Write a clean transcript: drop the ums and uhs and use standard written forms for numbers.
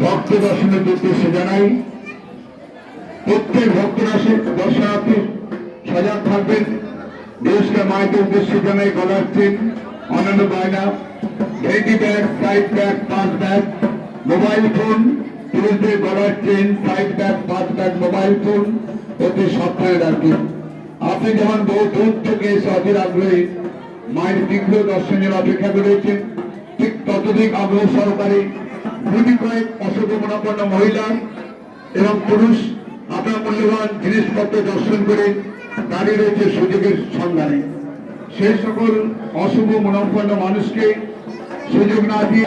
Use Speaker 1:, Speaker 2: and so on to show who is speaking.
Speaker 1: ভক্ত দর্শনের উদ্দেশ্যে জানাই, প্রত্যেক ভক্তরা দর্শনার্থী সজাগ থাকবেন। বিশেষ করে মায়েদের উদ্দেশ্যে জানাই গলার চেন, অন্যান্য গয়না, ভেটি ব্যাগ, সাইড ব্যাগ, পাঁচ ব্যাগ, মোবাইল ফোন, পুরুষদের গলার চেন, সাইড ব্যাগ, পাঁচ ব্যাগ, মোবাইল ফোন অতি সাবধানে রাখবেন। আপনি যেমন বহু দূর থেকে এসে অধীর আগ্রহে মায়ের বিগ্রহ দর্শনের অপেক্ষা করেছেন, ঠিক ততোধিক আগ্রহ সহকারে গুটি কয়েক অশুভমনাপন্ন মহিলা এবং পুরুষ আপনার মূল্যবান জিনিসপত্র দর্শন করে দাঁড়িয়ে রয়েছে সুযোগের সন্ধানে। সেই সকল অশুভ মনোপন্ন মানুষকে সুযোগ না দিয়ে